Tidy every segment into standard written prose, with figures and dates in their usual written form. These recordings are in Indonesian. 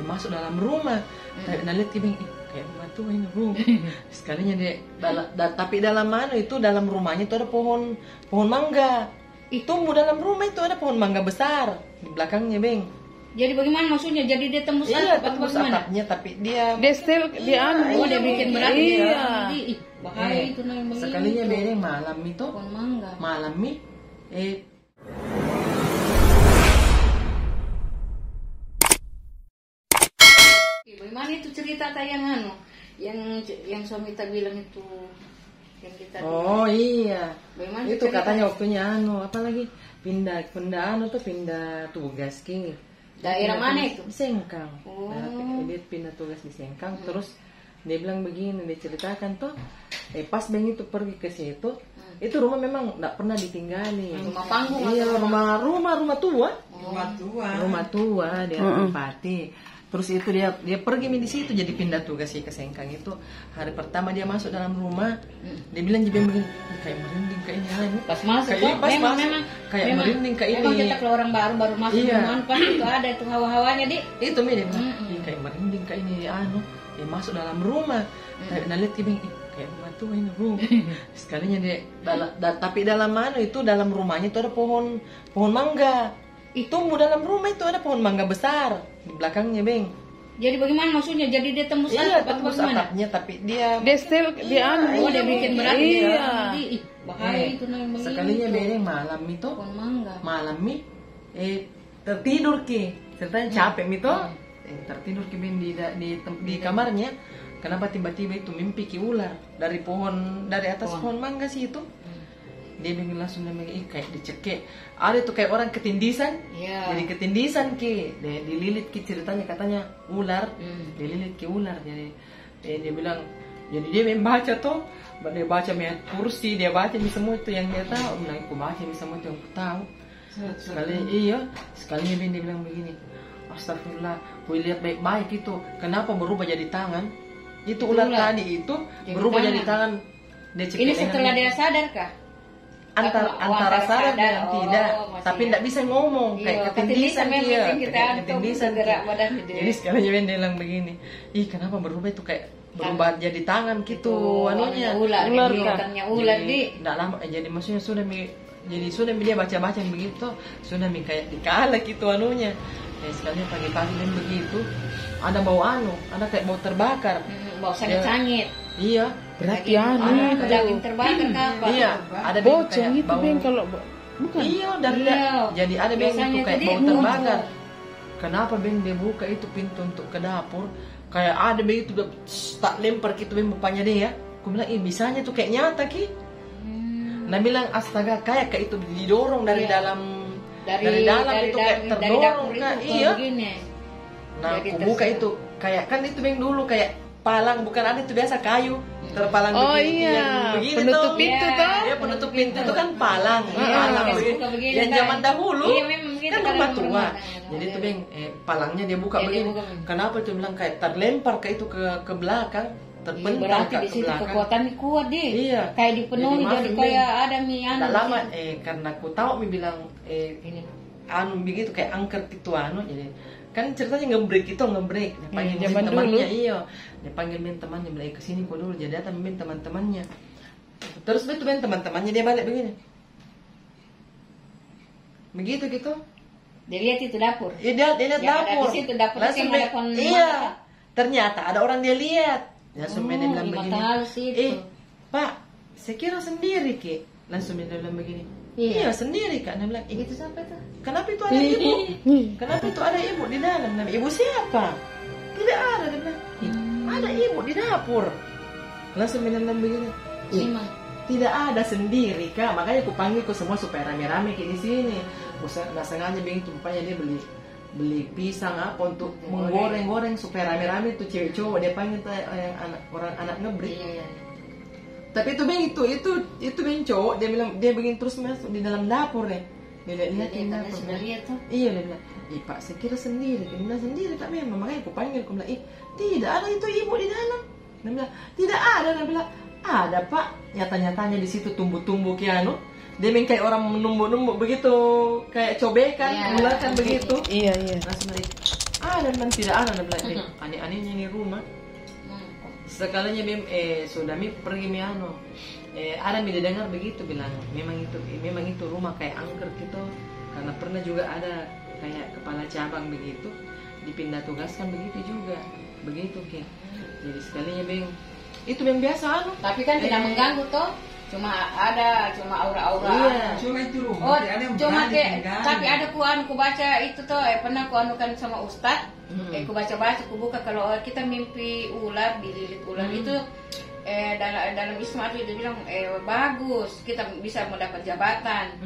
masuk dalam rumah. Nah lihat kayak rumah tuh ini rumah. Sekalinya dia tapi dalam mana itu, dalam rumahnya itu ada pohon mangga. Tumbuh dalam rumah itu ada pohon mangga besar di belakangnya, Beng. Jadi bagaimana maksudnya? Jadi dia tembus atap? Tembus atapnya, tapi dia setel dia dia bikin berat. Iya. Bahaya itu namanya. Sekalinya Beng malam itu. Pohon mangga. Malam bagaimana itu cerita tayangan yang suami kita bilang itu yang kita iya. Bagaimana itu cerita? Katanya waktunya apalagi pindah tugas ke daerah mana itu? Sengkang. Dia pindah tugas di Sengkang. Terus dia bilang begini, dia ceritakan tuh pas Beng itu pergi ke situ, itu rumah memang nggak pernah ditinggali. Rumah panggung. Iya, rumah tua. Rumah tua dia tempati. Terus itu dia pergi di situ, jadi pindah tugas ke Sengkang itu. Hari pertama dia masuk dalam rumah, dia bilang juga begini, kayak merinding kayak ini. Pas masuk, memang kayak merinding kayak ini. Memang kita kalau orang baru masuk rumah, pas itu ada itu hawa-hawanya Itu dia bilang, kayak merinding kayak ini dia masuk dalam rumah. Nah lihat kayak rumah tuh ini rumah. Sekalinya dia tapi dalam mana itu, dalam rumahnya itu ada pohon mangga. Tumbuh dalam rumah itu ada pohon mangga besar di belakangnya, Beng. Jadi bagaimana maksudnya? Jadi dia tembus tembus atapnya, tapi dia setel dia dia bikin berat. Iya. Bahaya itu namanya. Sekalinya Beng malam itu. Pohon mangga. Malam tertidur ceritanya capek itu. Tertidur Beng di kamarnya. Kenapa tiba-tiba itu mimpi ular dari atas pohon mangga sih itu. Dia bilang langsung kayak dicekek. Ada tuh kayak orang ketindisan. Jadi ketindisan dia dililit ceritanya, katanya ular. Dililit ular. Jadi dia bilang, jadi dia membaca tuh, dia baca kursi, dia baca semua itu yang dia tahu. Bilang aku baca semua itu yang aku tahu. Sekalinya dia bilang begini, astagfirullah, aku lihat baik-baik itu, kenapa berubah jadi tangan? Itu ular tadi itu berubah jadi tangan. Ini setelah dia sadar kah? Antara sadar dan tidak, tapi tidak bisa ngomong, kayak ketindisan dia. Ketindisan gerak badan dia. Jadi sekalinya dia bilang begini, kenapa berubah itu kayak berubah jadi tangan gitu, ular di. Tidak lama, jadi maksudnya sudah dia baca-baca begitu, sudah kayak dikala gitu sekalinya pagi-pagi dan begitu, ada bau ada kayak bau terbakar. Bau sangit-sangit. Iya, berarti daging terbakar apa? Iya, ada bocor itu Beng kalau bukan. Iya, jadi ada Beng itu kayak bau terbakar. Kenapa Beng dia buka itu pintu untuk ke dapur? Kayak ada Beng itu tak lempar gitu Beng bapaknya dia. Aku bilang, bisanya tuh kayak nyata Nah bilang astaga, kayak itu didorong dari dalam itu kayak terdorong iya. Nah aku buka itu kayak kan itu Beng dulu kayak palang, bukan ada itu biasa kayu terpalang begini, yang begini penutup pintu tuh. Ya penutup pintu itu kan palang begini. Yang zaman dahulu kan rumah tua. Jadi itu Beng palangnya dia buka begini. Kenapa itu bilang kayak terlempar ke belakang, terbentak berarti di situ kekuatannya kuat deh. Iya. Kayak dipenuhi jadi kayak ada tak lama karena aku tahu bilang ini begitu kayak angker gitu jadi kan ceritanya ngebrek dia panggil temannya dia panggil temannya bilang kesini kok dulu, jadi datang teman-temannya, terus betul teman-temannya dia balik begini begitu gitu, dia lihat itu dapur, dia lihat dapur, di situ dapur langsung ternyata ada orang dia lihat, langsung dia bilang begini, Pak saya kira sendiri langsung dia bilang begini, iya sendiri Kak. Dia bilang, itu siapa itu? Kenapa itu ada ibu? Kenapa itu ada ibu di dalam? Ibu siapa? Tidak ada. Dia bilang, ada ibu di dapur. Langsung dia bilang begini, tidak ada sendiri Kak. Makanya aku panggil semua supaya rame-rame di sini. Nggak sengaja begitu, rupanya dia beli pisang apa untuk menggoreng-goreng supaya rame-rame tuh cewek cowok. Dia panggil orang anak ngebrik. Tapi itu Beng itu Beng cowok, dia bilang dia begini terus masuk di dalam dapur nih. Dia lihat dapur. Iya dia bilang, Pak saya kira sendiri. Dia bilang sendiri tak memang, makanya aku panggil, aku bilang, tidak ada itu ibu di dalam. Dia bilang, tidak ada. Dia bilang, ada Pak. Nyata-nyatanya di situ tumbuh-tumbuh Dia kayak orang menumbuk-numbuk begitu, kayak cobekan, ular kan begitu. Iya. Langsung Ada bilang tidak ada, bilang aneh-anehnya ini rumah. Sekalinya sudah pergi ada dengar begitu bilang memang itu rumah kayak angker gitu, karena pernah juga ada kayak kepala cabang begitu dipindah tugaskan begitu juga begitu ke. Jadi sekalinya itu biasa tapi kan tidak mengganggu toh, cuma aura-aura. Iya. Cuma itu rumah. Tapi ada ku baca itu toh, pernah ku anukan sama Ustad. Ku baca ku buka kalau kita mimpi ular, dililit ular itu dalam Islam itu dia bilang bagus, kita bisa mendapat jabatan.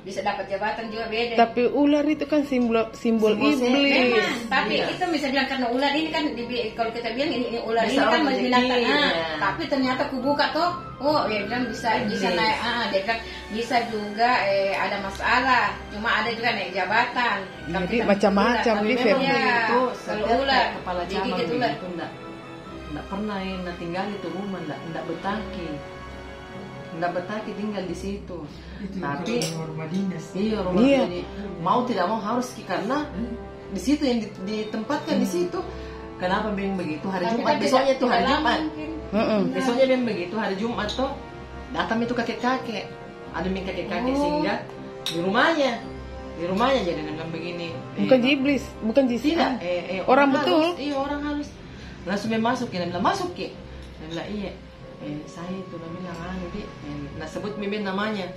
Bisa dapat jabatan juga beda. Tapi ular itu kan simbol iblis. Memang, tapi kita bisa bilang karena ular ini kan kalau kita bilang ini ular bisa ini kan binatang. Tapi ternyata ku buka tuh, dia bilang bisa naik, dia bilang bisa juga ada masalah. Cuma ada juga naik jabatan. Jadi macam-macam nih itu. Kalau ular kepala cabang itu enggak pernah tinggal itu rumah, enggak betaki tinggal di situ. Itu tapi rumah dinas. Iya, rumah jadi mau tidak mau harus karena di situ yang ditempatkan di situ. Kenapa begitu? Hari Jumat besoknya itu hari Jumat. Besoknya begitu hari Jumat tuh datang itu kakek-kakek. Ada kakek-kakek sehingga di rumahnya jadi dengan begini. Bukan iblis, bukan jisikan. Orang betul. Iya, orang halus. Langsung masuk, dia bilang masuk Ki. Dia bilang iya. Saya itu namanya sebut mimin namanya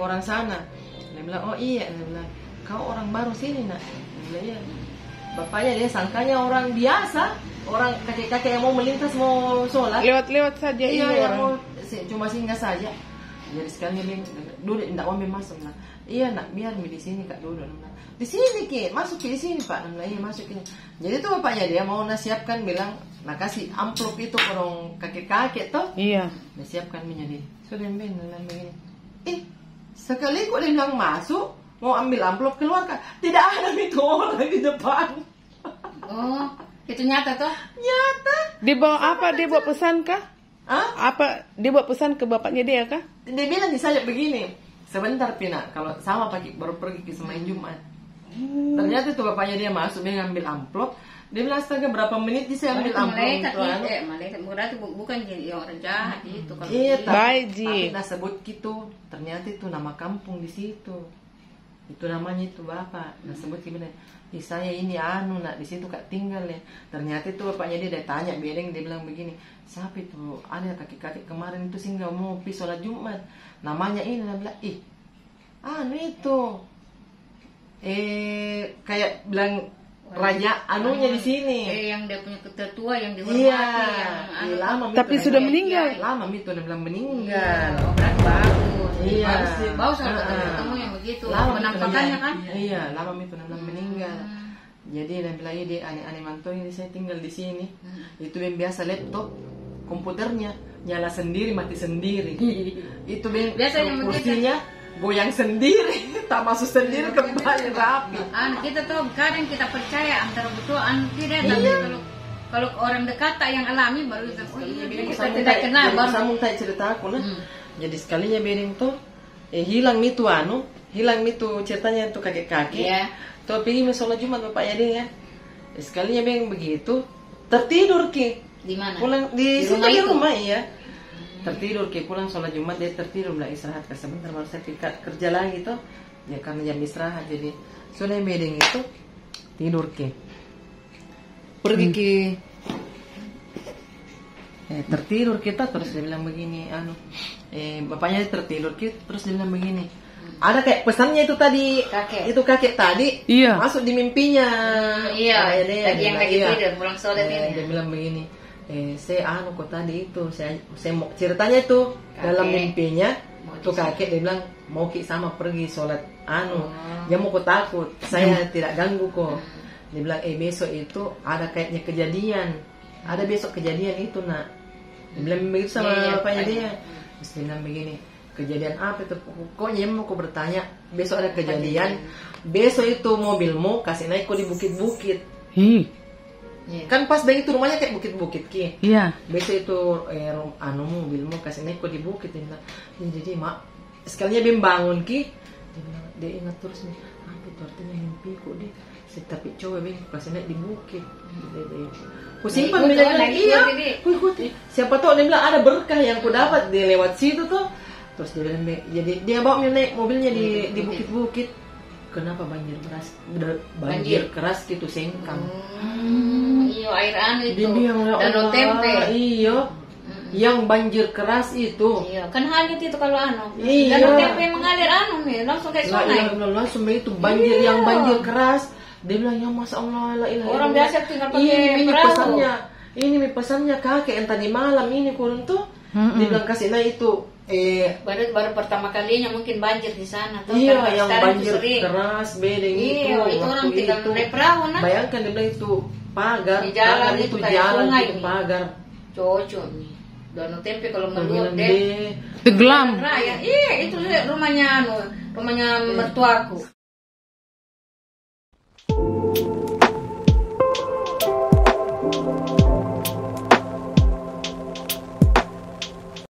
orang sana. Dia bilang oh iya. Dia bilang kau orang baru sini nak. Dia bilang iya. Bapaknya dia sangkanya orang biasa, orang kakek-kakek yang mau melintas mau sholat. Lewat saja. Iya, yang mau cuma singgah saja. Jadi sekalinya duduk tidak mau masuk nak. Iya nak, biar di sini kak duduk. Di sini Ki, masuk di sini Pak. Iya masuk ini. Jadi tuh bapaknya dia mau nasiapkan bilang, kasih amplop itu orang kakek-kakek toh. Iya. Nasiapkan menjadi. Sudah bilang begini. Sekali kok dia bilang masuk, mau ambil amplop keluar Kak. Tidak ada itu orang di depan. Oh, itu nyata toh? Nyata. Dia bawa apa? Dia bawa pesan kah? Apa? Dia bawa pesan ke bapaknya dia kah? Dia bilang saya begini. Sebentar Pina, kalau sama pagi baru pergi ke semain Jumat. Ternyata itu bapaknya dia masuk, dia ngambil amplop. Dia bilang astaga berapa menit dia ambil amplop itu. Malaikat berarti bukan orang jahat itu kalau. Iya, tapi sebut gitu. Ternyata itu nama kampung di situ. Itu namanya itu bapak. Sebut gimana? Saya ini nak di situ kak tinggal ya. Ternyata itu bapaknya dia tanya bedeng, dia bilang begini. Siapa itu? Ada kakek-kakek kemarin itu singgah mau pergi sholat Jumat. Namanya ini, dia bilang itu. Kayak bilang raja anunya di sini. Yang dia punya ketua yang dihormati. Iya, lama. Tapi sudah meninggal. Lama itu dia bilang meninggal. Berarti bagus. Iya. Bagus kalau ketemu yang begitu. Penampakannya kan? Iya, lama itu dia bilang meninggal. Jadi dia bilang dia aneh-aneh mantu ini saya tinggal di sini. Itu yang biasa laptop, komputernya nyala sendiri, mati sendiri. Itu biasanya kursinya goyang sendiri, tak masuk sendiri kembali rapi. Kita tuh kadang kita percaya antara betul tidak, tapi kalau orang dekat tak yang alami baru kita tidak kenal baru sambung tak cerita aku nah. Jadi sekalinya bedeng tuh hilang itu ceritanya itu kakek-kakek. Iya. Tuh pergi sholat Jumat bapaknya dia ya. Sekalinya bedeng begitu tertidur Ki. Di mana? Pulang di rumah iya. Tertidur Ki, pulang sholat Jumat dia tertidur bilang istirahat ke sebentar baru saya kerja lagi tuh ya karena jam istirahat. Jadi sudah bedeng itu tidur Ki, pergi Ki, tertidur kita terus dia bilang begini bapaknya tertidur Ki, terus dia bilang begini ada kayak pesannya itu tadi kakek tadi masuk di mimpinya. Iya tadi yang lagi tidur pulang sholat ini dia bilang begini saya kok tadi itu saya mau ceritanya itu dalam mimpinya tuh kakek dia bilang mau Ki sama pergi sholat dia mau kok takut saya tidak ganggu kok. Dia bilang besok itu ada kayaknya kejadian, ada besok kejadian itu nak. Dia bilang begitu sama bapaknya dia. Terus dia bilang begini, kejadian apa itu? Pokoknya mau kok bertanya besok ada kejadian, besok itu mobilmu kasih naik kok di bukit-bukit. Kan pas begitu rumahnya kayak bukit-bukit Ki. Iya. Besok itu mobilmu kasih naik kok di bukit. Dia bilang jadi mak sekalinya Bim bangun Ki. Dia bilang dia ingat terus nih apa itu artinya mimpi kok dia Tapi coba Bing, kasih naik di bukit. Ku simpan bilang iya. Siapa tahu dia bilang ada berkah yang ku dapat dia lewat situ tuh. Terus dia bilang, jadi dia bawa naik mobilnya di bukit-bukit. Kenapa banjir keras gitu sengkang. Iya, air anu itu. Danau Tempe. Iya. Yang banjir keras itu. Iya, kan hanyut itu kalau anu. Iya. Danau Tempe mengalir anu nih, langsung kayak sungai. Langsung itu banjir yang banjir keras. Dia bilang, ya Masya Allah, la ilaha orang biasa tinggal pakai ini perahu. Ini pesannya kakek yang tadi malam ini kurun tuh. Dia bilang kasih itu. Baru pertama kalinya mungkin banjir di sana. Iya, yang banjir keras, bedeng itu. Iya, itu orang tinggal naik perahu. Bayangkan dia bilang itu pagar. Di jalan itu jalan itu pagar. Cocok nih. Danau Tempe kalau meluap deh. Tenggelam. Iya, itu rumahnya mertuaku.